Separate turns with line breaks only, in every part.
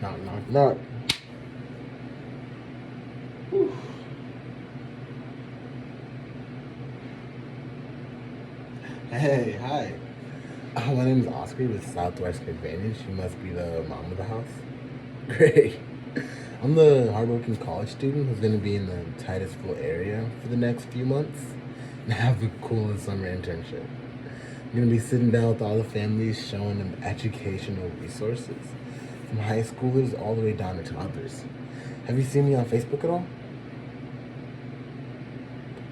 Knock, knock, knock. Whew. Hey, hi. My name is Oscar with Southwest Advantage. You must be the mom of the house. Great. I'm the hardworking college student who's going to be in the Titusville area for the next few months and have the coolest summer internship. I'm going to be sitting down with all the families, showing them educational resources from high schoolers all the way down to toddlers. Have you seen me on Facebook at all?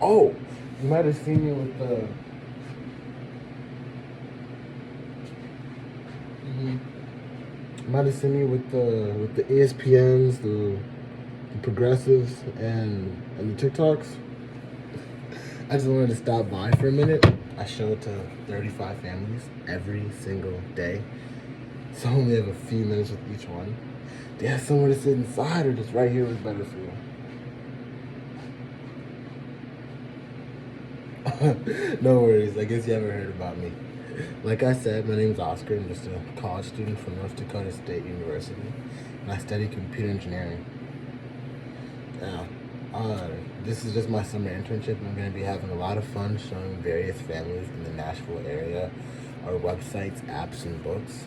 Oh, you might have seen me with the. You might have seen me with the ESPNs, the progressives, and the TikToks. I just wanted to stop by for a minute. I show it to 35 families every single day. So I only have a few minutes with each one. Do you have somewhere to sit inside, or just right here was better for you? No worries. I guess you haven't heard about me. Like I said, my name's Oscar. I'm just a college student from North Dakota State University, and I study computer engineering. Yeah. This is just my summer internship, and I'm going to be having a lot of fun showing various families in the Nashville area our websites, apps, and books.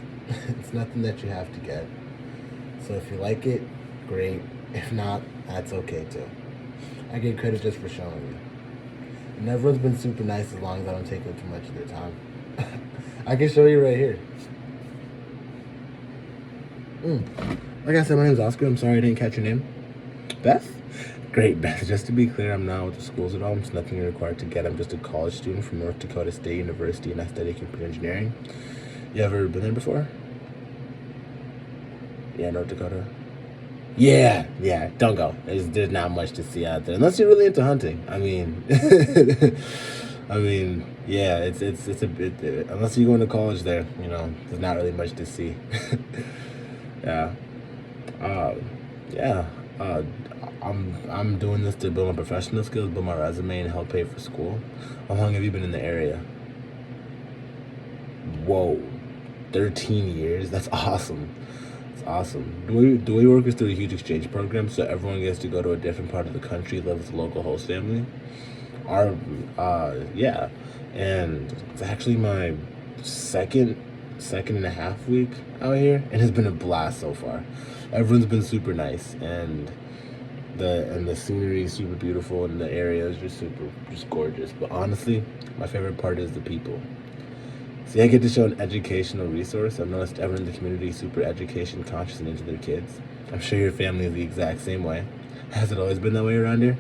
It's nothing that you have to get. So if you like it, great. If not, that's okay too. I get credit just for showing you. And everyone's been super nice as long as I don't take up too much of their time. I can show you right here. Like I said, my name's Oscar. I'm sorry I didn't catch your name. Beth? Great, Beth. Just to be clear, I'm not with the schools at all. It's nothing you're required to get. I'm just a college student from North Dakota State University, and I study computer engineering. You ever been there before? Yeah, North Dakota. Yeah, don't go. There's not much to see out there unless you're really into hunting. I mean, yeah, it's a bit unless you're going to college there, there's not really much to see. Yeah, uh, yeah. Uh, I'm doing this to build my professional skills, build my resume, and help pay for school. How long have you been in the area? Whoa, 13 years. That's awesome. Awesome. Do we work us through a huge exchange program so everyone gets to go to a different part of the country, live with a local host family? Our yeah, and it's actually my second and a half week out here, and it's been a blast so far. Everyone's been super nice, and the scenery is super beautiful, and the area is just gorgeous. But honestly, my favorite part is the people. See, I get to show an educational resource. I've noticed everyone in the community is super education conscious and into their kids. I'm sure your family is the exact same way. Has it always been that way around here?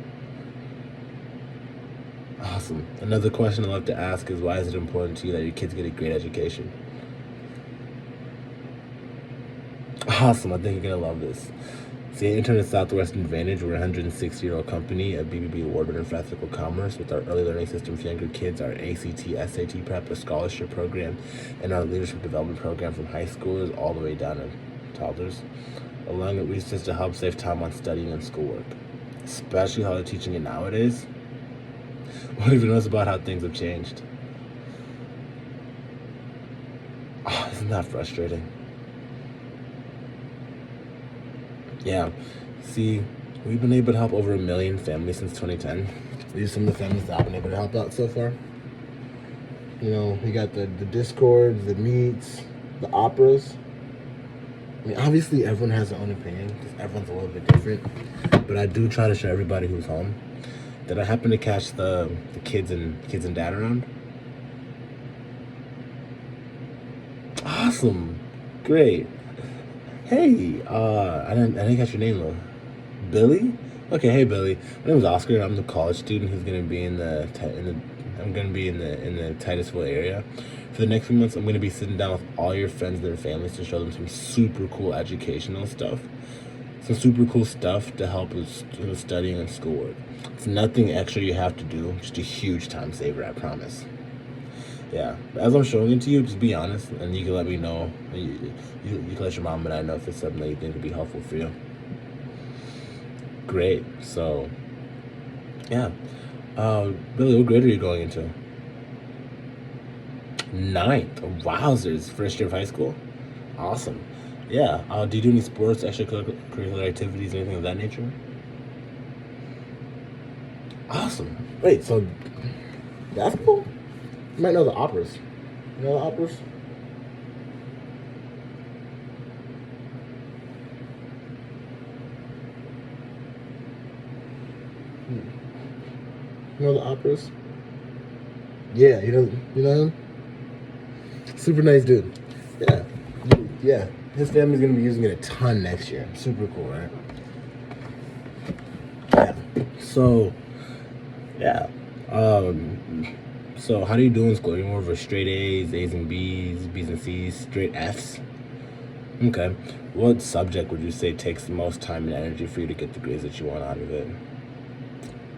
Awesome. Another question I love to ask is, why is it important to you that your kids get a great education? Awesome. I think you're going to love this. See, I interned at Southwest Advantage. We're a 160-year-old company, a BBB award winner for ethical commerce, with our early learning system for younger kids, our ACT, SAT prep, a scholarship program, and our leadership development program from high schoolers all the way down to toddlers, along with research to help save time on studying and schoolwork, especially how they're teaching it nowadays. What have you noticed about how things have changed? Oh, isn't that frustrating? Yeah. See, we've been able to help over 1 million families since 2010. These are some of the families that I've been able to help out so far. We got the Discords, the Meets, the Operas. I mean, obviously everyone has their own opinion because everyone's a little bit different. But I do try to show everybody who's home. Did I happen to catch the kids and dad around? Awesome. Great. Hey, I didn't catch your name though. Billy? Okay, hey Billy. My name is Oscar. I'm the college student who's gonna be I'm gonna be in the Titusville area. For the next few months, I'm gonna be sitting down with all your friends and their families to show them some super cool educational stuff. Some super cool stuff to help with studying and schoolwork. It's nothing extra you have to do, just a huge time saver, I promise. Yeah, but as I'm showing it to you, just be honest, and you can let me know. You can let your mom and I know if it's something that you think would be helpful for you. Great. So, yeah. Billy, what grade are you going into? Ninth. Oh, wowzers. First year of high school? Awesome. Yeah. Do you do any sports, extracurricular activities, anything of that nature? Awesome. Wait, so basketball? You might know the operas. You know the operas? You know the operas? Yeah, you know him? Super nice dude. Yeah. Yeah. His family's gonna be using it a ton next year. Super cool, right? Yeah. So yeah. Um so how do you do in school? Are you more of a straight A's and B's and C's, straight F's? Okay. What subject would you say takes the most time and energy for you to get the grades that you want out of it?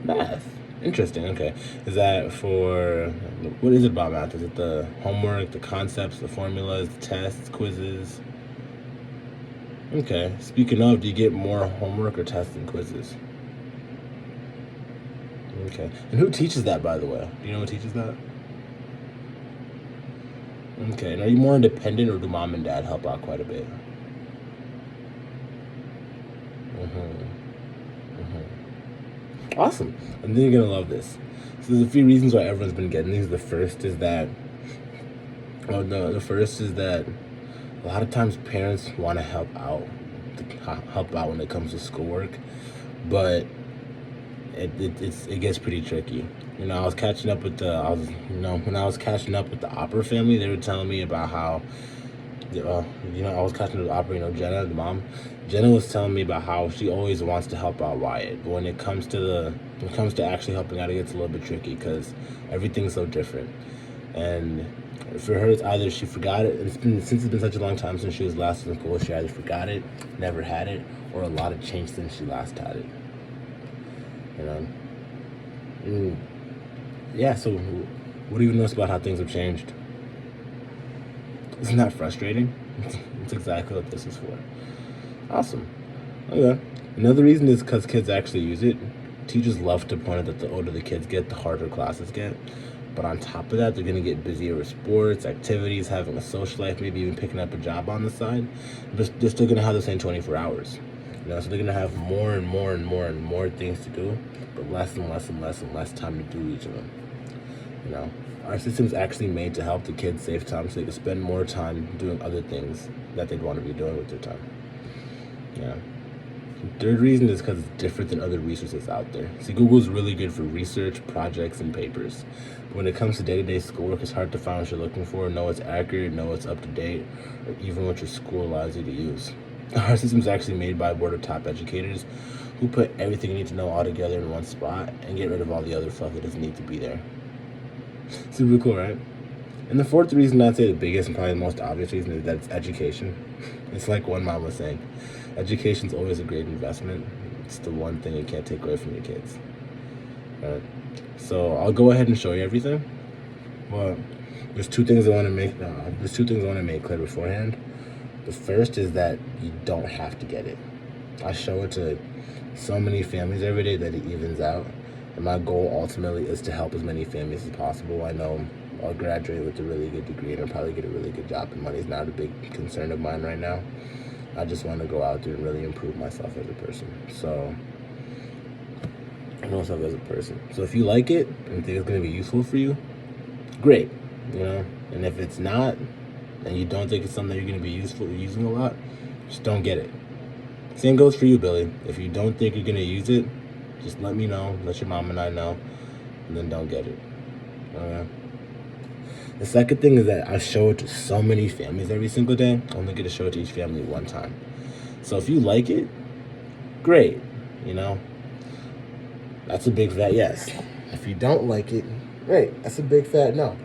Math. Interesting. Okay. Is that for what is it about math? Is it the homework, the concepts, the formulas, the tests, quizzes? Okay. Speaking of, do you get more homework or tests and quizzes? Okay. And who teaches that, by the way? Do you know who teaches that? Okay. And are you more independent or do mom and dad help out quite a bit? Mm-hmm. Mm-hmm. Awesome. And then you're gonna love this. So there's a few reasons why everyone's been getting these. The first is that, oh no, the first is that a lot of times parents want to help out when it comes to schoolwork, but it gets pretty tricky. I was catching up with the I was when I was catching up with the Opera family, they were telling me about how I was catching up with Opera. Jenna, the mom, Jenna was telling me about how she always wants to help out Wyatt, but when it comes to actually helping out, it gets a little bit tricky because everything's so different. And for her, it's either she forgot it. Since it's been such a long time since she was last in school, she either forgot it, never had it, or a lot of changed since she last had it. You know. Mm, yeah. So, what do you notice about how things have changed? Isn't that frustrating? It's exactly what this is for. Awesome. Okay. Another reason is because kids actually use it. Teachers love to point out that the older the kids get, the harder classes get. But on top of that, they're going to get busier with sports, activities, having a social life, maybe even picking up a job on the side. But they're still going to have the same 24 hours. So they're going to have more and more and more and more things to do, but less and less and less and less time to do each of them. Our system's actually made to help the kids save time so they can spend more time doing other things that they'd want to be doing with their time. Yeah. Third reason is because it's different than other resources out there. See, Google's really good for research, projects, and papers. But when it comes to day-to-day schoolwork, it's hard to find what you're looking for, know what's accurate, know what's up to date, or even what your school allows you to use. Our system's actually made by a board of top educators who put everything you need to know all together in one spot and get rid of all the other fluff that doesn't need to be there. Super cool, right? And the fourth reason, I'd say the biggest and probably the most obvious reason, is that it's education. It's like one mom was saying, education's always a great investment. It's the one thing you can't take away from your kids. Right? So I'll go ahead and show you everything. Well, there's two things I want to make. There's two things I want to make clear beforehand. The first is that you don't have to get it. I show it to so many families every day that it evens out. And my goal ultimately is to help as many families as possible. I know I'll graduate with a really good degree and I'll probably get a really good job, and money's not a big concern of mine right now. I just want to go out there and really improve myself as a person. So, So if you like it and think it's going to be useful for you, great. And if it's not, and you don't think it's something that you're going to be using a lot, just don't get it. Same goes for you, Billy. If you don't think you're going to use it, just let me know, let your mom and I know, and then don't get it. Okay? The second thing is that I show it to so many families every single day. I only get to show it to each family one time. So if you like it, great. That's a big fat yes. If you don't like it, great. That's a big fat no.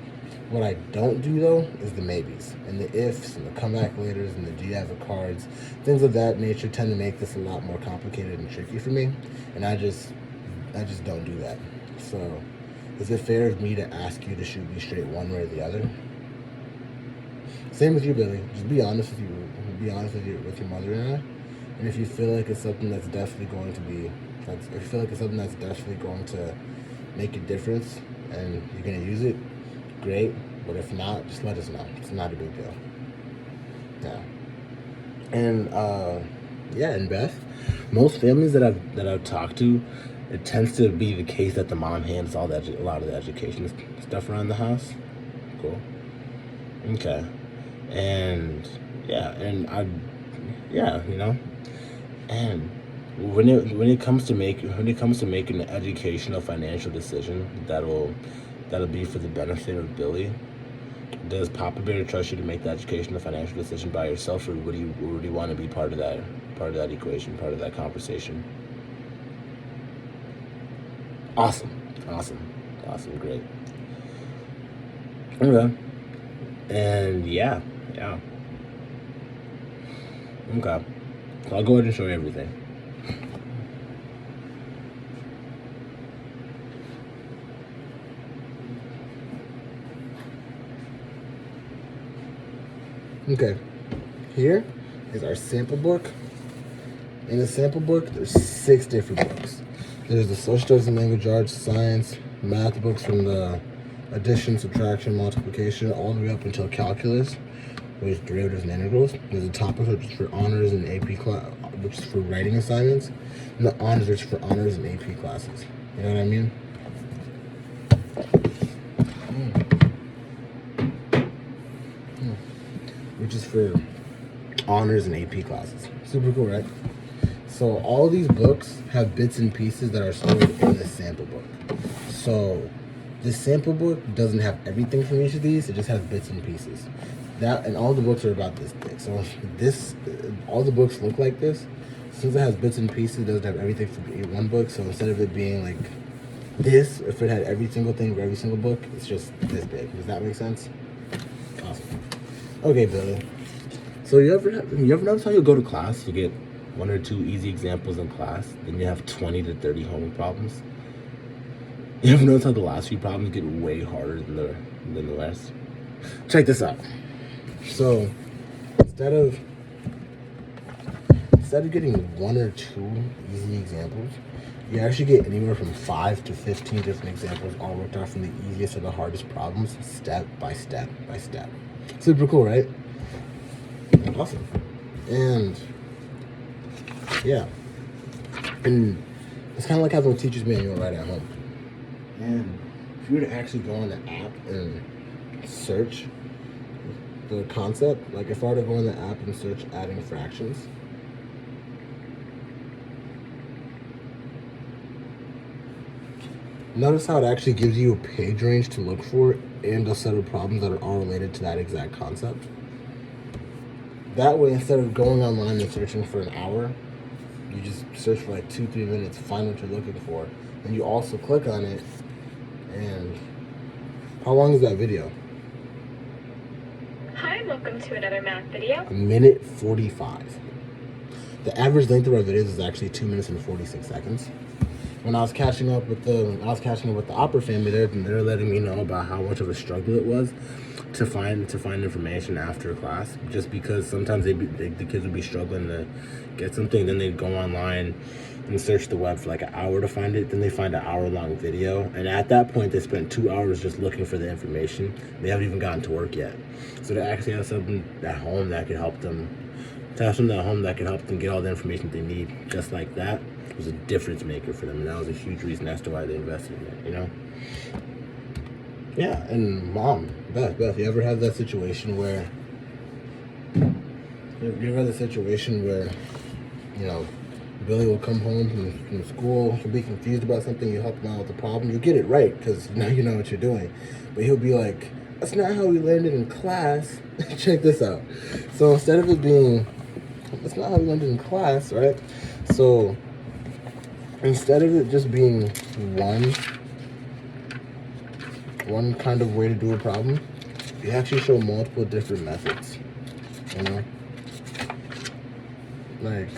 What I don't do, though, is the maybes and the ifs and the comeback laters and the do you have the cards. Things of that nature tend to make this a lot more complicated and tricky for me, and I just don't do that. So, is it fair of me to ask you to shoot me straight one way or the other? Same with you, Billy. Just be honest with you. Be honest with your mother and I. And if you feel like it's something that's definitely going to make a difference and you're going to use it, great. But if not, just let us know. It's not a big deal. Yeah. And yeah, and Beth, most families that I've talked to, it tends to be the case that the mom handles a lot of the education stuff around the house. Cool. Okay. And yeah, and I, yeah, and when it comes to making an educational financial decision that'll be for the benefit of Billy, does Papa Bear trust you to make the educational financial decision by yourself, or would you want to be part of that equation, part of that conversation? Awesome, awesome, awesome, great. Okay, and yeah, okay. So I'll go ahead and show you everything. Okay, here is our sample book. In the sample book, there's 6 different books. There's the social studies and language arts, science, math books from the addition, subtraction, multiplication, all the way up until calculus, which is derivatives and integrals. There's a topic which is for honors and AP class, which is for writing assignments, and the honors which is for honors and AP classes. You know what I mean? Which is for honors and AP classes. Super cool, right? So all these books have bits and pieces that are stored in the sample book. So this sample book doesn't have everything from each of these. It just has bits and pieces. That and all the books are about this thick. So all the books look like this. Since it has bits and pieces, it doesn't have everything from one book. So instead of it being like this, if it had every single thing for every single book, it's just this big. Does that make sense? Awesome. Okay, Billy. So you ever notice how you go to class, you get 1 or 2 easy examples in class, then you have 20 to 30 homework problems? You ever notice how the last few problems get way harder than the rest? Check this out. So instead of getting 1 or 2 easy examples, you actually get anywhere from 5 to 15 different examples, all worked out from the easiest to the hardest problems, step by step by step. Super cool, right? Awesome. And yeah, and it's kind of like having a teacher's manual right at home. And if you were to actually go on the app and search the concept, like if I were to go on the app and search adding fractions, notice how it actually gives you a page range to look for and a set of problems that are all related to that exact concept. That way, instead of going online and searching for an hour, you just search for like 2-3 minutes, find what you're looking for, and you also click on it. And how long is that video?
Hi, welcome to another math video.
1:45. The average length of our videos is actually 2 minutes and 46 seconds. When I was catching up with the Opera family, they're letting me know about how much of a struggle it was to find information after class, just because sometimes the kids would be struggling to get something, then they'd go online and search the web for like an hour to find it, then they find an hour-long video, and at that point they spent 2 hours just looking for the information. They haven't even gotten to work yet. So to actually have something at home that could help them get all the information they need just like that was a difference maker for them, and that was a huge reason as to why they invested in it, Yeah, and Mom, Beth, you ever have that situation where Billy will come home from school, he'll be confused about something, you help him out with the problem, you get it right, because now you know what you're doing, but he'll be like, that's not how we learned it in class. Check this out. So instead of it being, that's not how we learned it in class, right? So instead of it just being one kind of way to do a problem, you actually show multiple different methods. Like,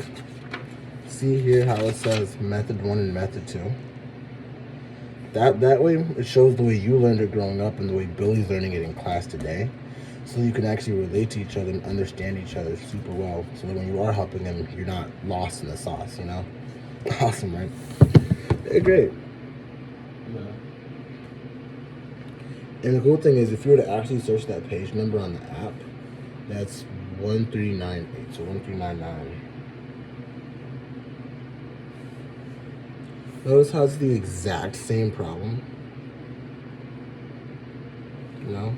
see here how it says method 1 and method 2. That way it shows the way you learned it growing up and the way Billy's learning it in class today, so you can actually relate to each other and understand each other super well, so that when you are helping them, you're not lost in the sauce. Awesome, right? They're great. And the cool thing is, if you were to actually search that page number on the app, that's 1398. So 1399. Notice how it's the exact same problem. You know?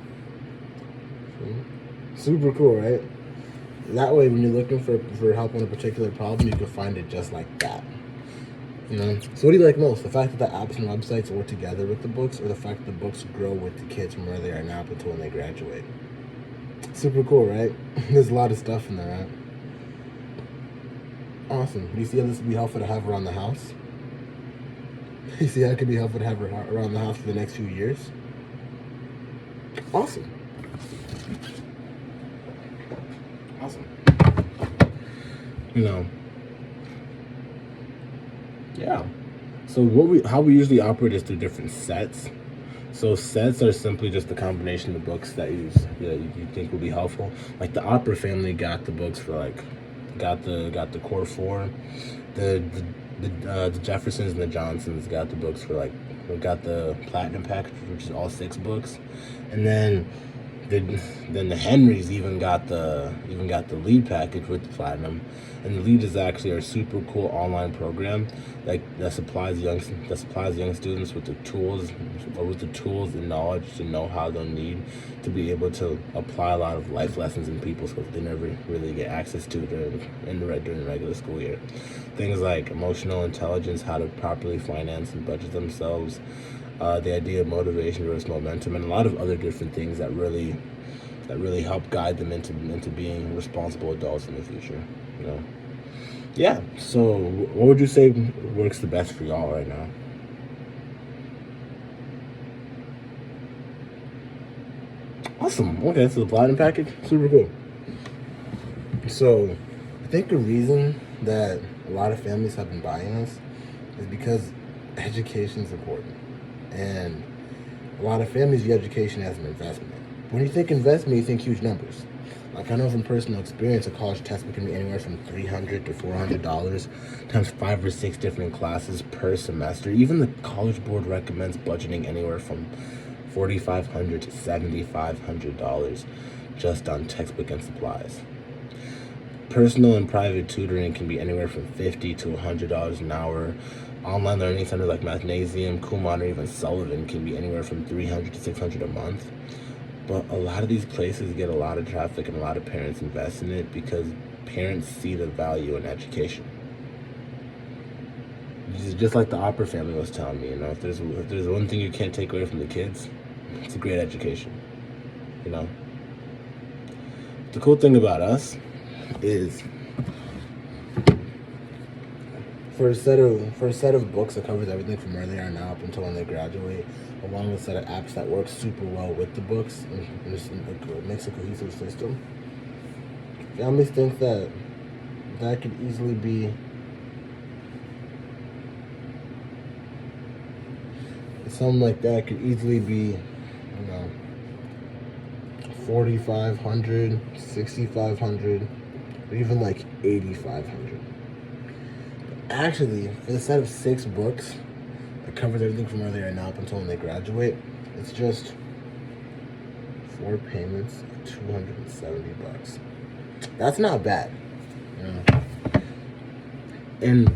Super cool, right? That way, when you're looking for help on a particular problem, you can find it just like that. You know? So what do you like most? The fact that the apps and websites work together with the books, or the fact that the books grow with the kids from where they are now up until when they graduate? Super cool, right? There's a lot of stuff in there, right? Awesome. Do you see how this would be helpful to have around the house? You see how it could be helpful to have around the house for the next few years? Awesome. Awesome. You know. Yeah. So how we usually operate is through different sets. So sets are simply just a combination of books that you think will be helpful. Like the Opera family got the books for got the core four. The Jeffersons and the Johnsons got the books for got the platinum package, which is all 6 books, and then the Henrys even got the lead package with the platinum. And the lead is actually our super cool online program that supplies young students with the tools and knowledge to know how they'll need to be able to apply a lot of life lessons in people skills they never really get access to during the regular school year. Things like emotional intelligence, how to properly finance and budget themselves, the idea of motivation versus momentum, and a lot of other different things that really help guide them into being responsible adults in the future. You know. Yeah. So, what would you say works the best for y'all right now? Awesome. Okay, so the platinum package, super cool. So, I think a reason that a lot of families have been buying this is because education is important, and a lot of families view education as an investment. When you think investment, you think huge numbers. Like I know from personal experience, a college textbook can be anywhere from $300 to $400 times 5 or 6 different classes per semester. Even the College Board recommends budgeting anywhere from $4,500 to $7,500 just on textbook and supplies. Personal and private tutoring can be anywhere from $50 to $100 an hour. Online learning centers like Mathnasium, Kumon, or even Sullivan can be anywhere from $300 to $600 a month. But a lot of these places get a lot of traffic and a lot of parents invest in it because parents see the value in education. Just like the Opera family was telling me, you know, if there's one thing you can't take away from the kids, it's a great education. You know. The cool thing about us is for a set of books that covers everything from where they are now up until when they graduate, along with a set of apps that work super well with the books and just makes a cohesive system. Families think that could easily be something like that could easily be, you know, $4,500, $6,500, or even like $8,500. Actually, for the set of 6 books that covers everything from where they are now up until when they graduate, it's just 4 payments of $270. That's not bad, you know. And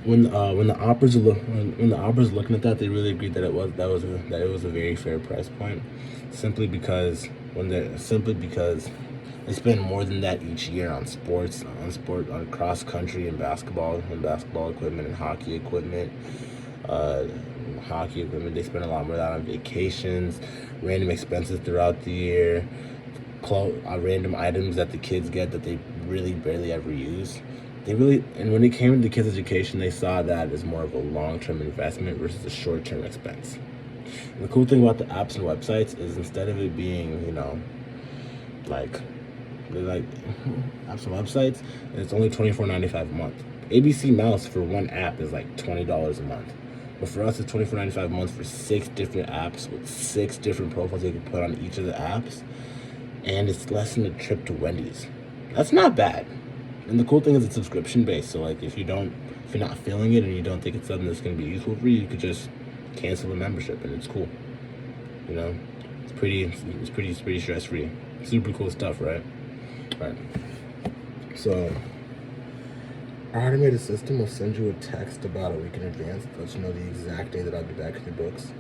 when the Opera's looking at that, they really agreed that it was a very fair price point, simply because they spend more than that each year on on cross country and basketball equipment and hockey equipment. They spend a lot more of that on vacations, random expenses throughout the year, random items that the kids get that they really barely ever use. And when it came to kids' education, they saw that as more of a long-term investment versus a short-term expense. And the cool thing about the apps and websites is instead of it being, you know, like apps and websites, it's only $24.95 a month. ABC Mouse for one app is like $20 a month. But for us, it's $24.95 a month for 6 different apps with 6 different profiles you can put on each of the apps. And it's less than a trip to Wendy's. That's not bad. And the cool thing is it's subscription based. So like if you're not feeling it and you don't think it's something that's gonna be useful for you, you could just cancel the membership and it's cool. You know? It's pretty stress free. Super cool stuff, right? Right. So, our automated system will send you a text about a week in advance to let you know the exact day that I'll be back with your books.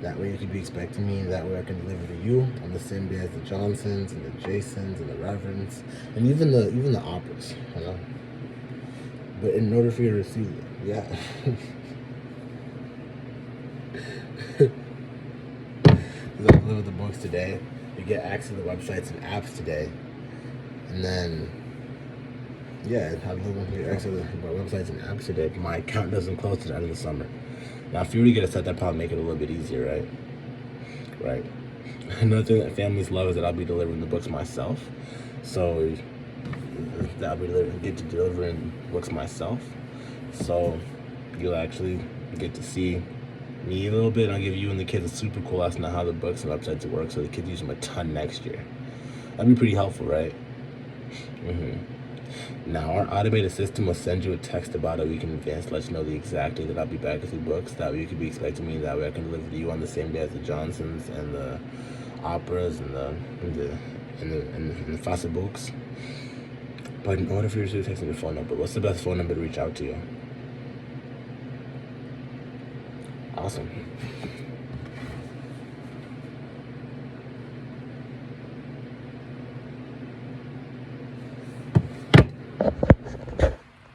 That way you can be expecting me. That way I can deliver to you on the same day as the Johnsons and the Jasons and the Reverends and even the operas, you know. But in order for you to receive it, yeah. Because I deliver the books today. You get access to the websites and apps today, and then yeah, I deliver access to my websites and apps today. But my account doesn't close to the end of the summer. Now, if you were to get a set, that'd probably make it a little bit easier, right? Right. Another thing that families love is that I'll be delivering the books myself. So that I'll be get to delivering books myself. So you'll actually get to see me a little bit. And I'll give you and the kids a super cool lesson on how the books and websites work, so the kids use them a ton next year. That'd be pretty helpful, right? Now, our automated system will send you a text about a week in advance to let you know the exact day that I'll be back with your books. That way you can be expecting me. That way I can deliver to you on the same day as the Johnsons and the operas and the Fosse books. But in order for you to text me your phone number, what's the best phone number to reach out to you? Awesome.